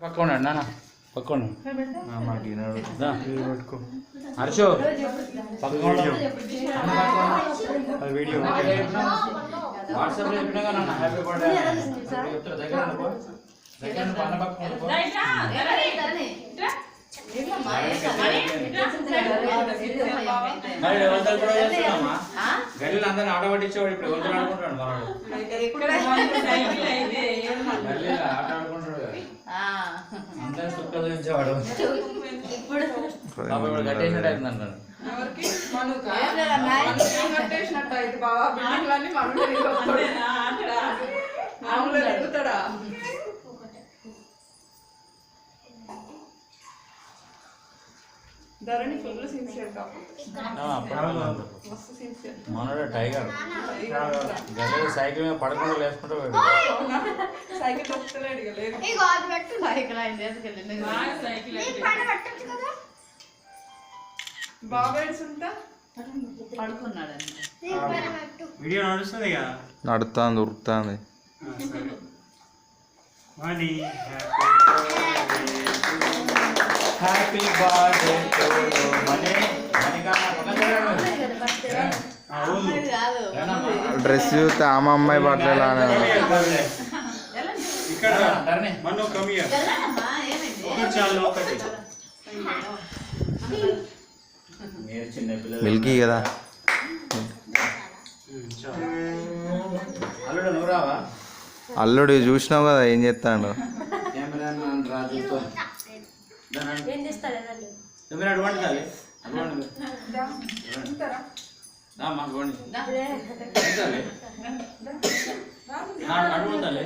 పక్కన నాన్న పక్కన హర్షో వీడియో వాట్సాప్లో చెప్పినా నాన్న హ్యాపీ బర్త్డే దగ్గర అన్న పక్కన గల్లీలు అందరిని ఆట పట్టించేవాడు ఇప్పుడు ఎవరు ఆడుకుంటాడు మనవాడు ఆట ఆడుకుంటాడు అందరిని సుక్క చూపించేవాడు ఇప్పుడు కట్టేసినట్టు అయింది అంటాడు మనోడు టైగర్ గల్లీ సైకిల్ మీద పడకుండా లేసుకుంటూ వీడియో నడుస్తుంది కదా నడుస్తుంది ఉరుకుతుంది హ్యాపీ బర్త్డే టు యు మనీ డ్రెస్ చూస్తే ఆమె అమ్మాయి బట్టలానే ఇక్కడ మను కమియా చాలు ఒకటి మిల్కీ కదా అల్లుడు నువ్వు రావా అల్లుడు చూసినావు కదా ఏం చేస్తాడు కెమెరామెన్ రాజుతో అటువంటి తల్లి అటువంటి తల్లి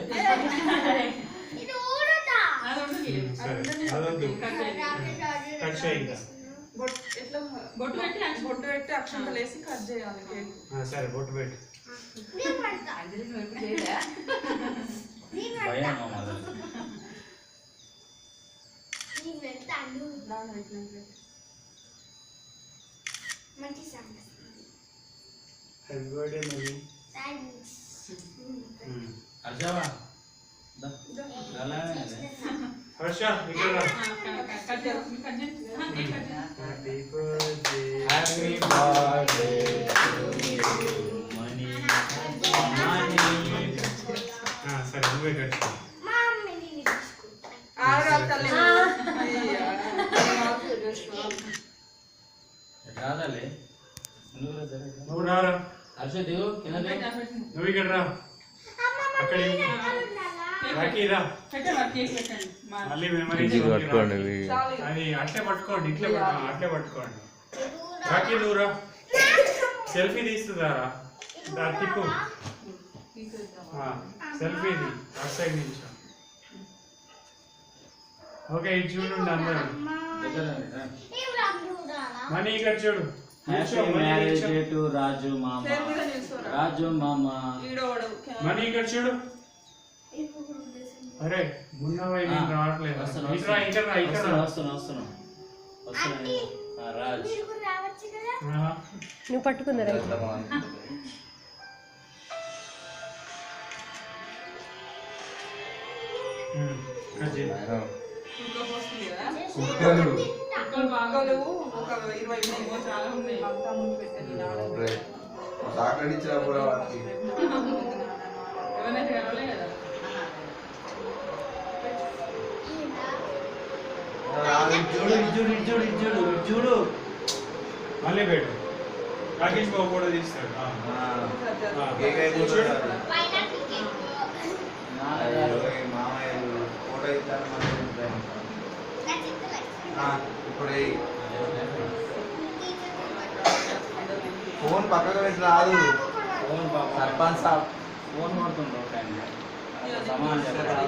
బొట్టు పెట్టి అక్షంతలు వేసి కట్ చేయాలి. సరే బొట్టు పెట్టి హర్ష ఇక్కడ హ్యాపీ బర్త్డే మనీ సరే నువ్వే కట్టు రాదాలే నువ్వు రారా హర్ష దిగు కింద నువ్వు ఇక్కడ రా అక్కడ రాకీ రా మళ్ళీ మెమరీ పట్టుకోండి అది అట్లే పట్టుకోండి ఇట్లే అట్లే పట్టుకోండి రాకీ నువ్వు రా సెల్ఫీ తీస్తుందారా తిప్పు సెల్ఫీది అటు సైడ్ నుంచి ఓకే ఇది చూడండి అందరూ మనీ ఇక్కడ చూడు హ్యాపీ మ్యారేజ్ టు రాజు మామ రాజు మామ మనీ ఇక్కడ చూడు అరే మున్నవై నేను రావట్లేదు వస్తున్నా రాజ్ నువ్వు పట్టుకుందరా చూడు మళ్ళీ పెట్టు రాకేష్ బాబు కూడా తీస్తాడు ఇప్పుడు ఫోన్ పక్కకు పెట్టి రాదు సర్పంచ్ సాబ్ ఫోన్ కొడుతుండ్రు సమాన్ చెప్పరా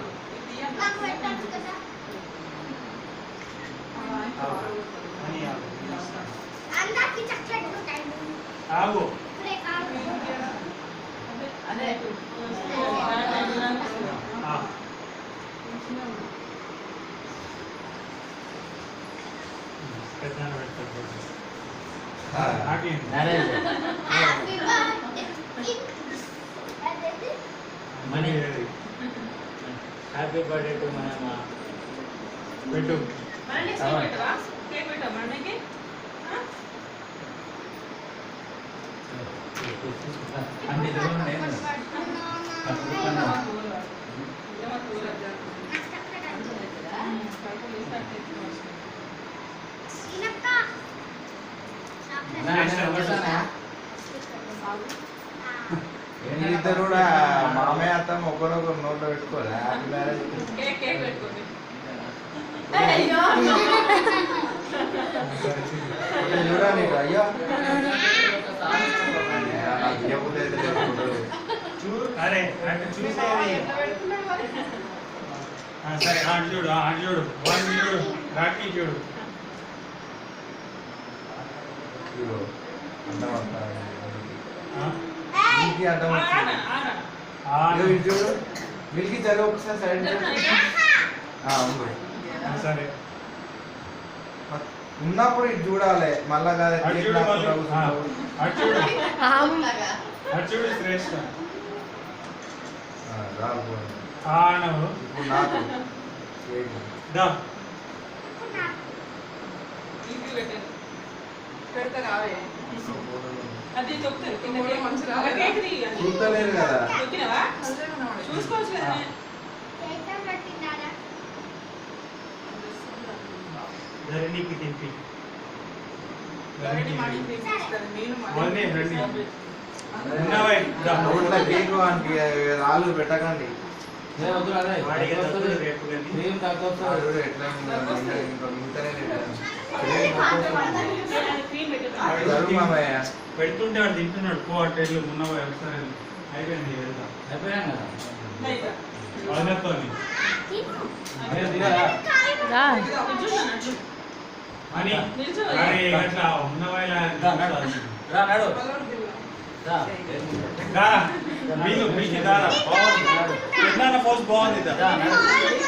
ఆగు Money. Happy birthday to Manama. పెట్టు మన నెక్స్ట్ పెట్టవా కేక్ పెట్టవా మనకి అన్ని దూరం నేను ఇద్దరు కూడా మామయ్య అత్త ఒకరొకరు నోట్లో పెట్టుకోలే హ్యాపీ మ్యారేజ్ కేక్ కేక్ పెట్టుకోండి చూడండి అయ్యో నాకు అయితే అరే అటు చూసేది ఎట్లా పెడుతున్నావు మరి? సరే ఆడు చూడు ఆడు చూడు వాడిని చూడు రాఖీ చూడు అడ్డం అంతా ఆ? మిల్కీ అడ్డం ఆడ, వచ్చింది ఆడ. ఇదిగో ఇది చూడు మిల్కీ జరుగు ఒకసారి సైడ్ ఉంది సరే ఉన్నప్పుడు ఇది చూడాలి మళ్ళా కాదు అటు కేక్ చూడు నాకుతా మళ్ళీ. కూర్చుంటావు. అటు చూడు అటు చూడు శ్రేష్ఠ రాలిపోయింది. ఆనవు ఇప్పుడు నాకు కేక్. దా ఇది పెట్టండి. పెడతా రావే. అది తొక్కుతారు. కింద కేక్ మంచిగా రావాలి. కేక్ తీయాలి. చూస్తలేరు కదా తొక్కినావా? చూసుకోవచ్చు కదా ధరణికి తిప్పి ధరణి మాడి తీపిస్తారు. నేను వన్నే మాడి రండి ఉన్నావే దా నోట్ల కేక్ వానికి రాళ్ళు పెట్టకండి వాడికి తక్కువ రేపు కానీ క్రీమ్ తక్కువ వాడు ఎట్లా ఇంకా మిగతానే లేదు. క్రీమ్ పెట్టండి. జరుగు మామయ్య పెడుతుంటే వాడు తింటున్నాడు పో అటు వెళ్ళు ఉన్నవా ఒకసారి అయిపోయింది వెళ్దాం అయిపోయాం కదా నైదా. వాళ్ళతో నేను దిగాలా? చూడండి. అని నిల్చో. అరే అట్లా ఉన్నవా ఇలా రా, నడు. రా, నడు. పల్లోడు దిగు. రా. దా మీకు మీకు దారా బాగుంది, నడు. పెద్దనాన్న పోస్ట్ బాగుంది దా రా, నడు.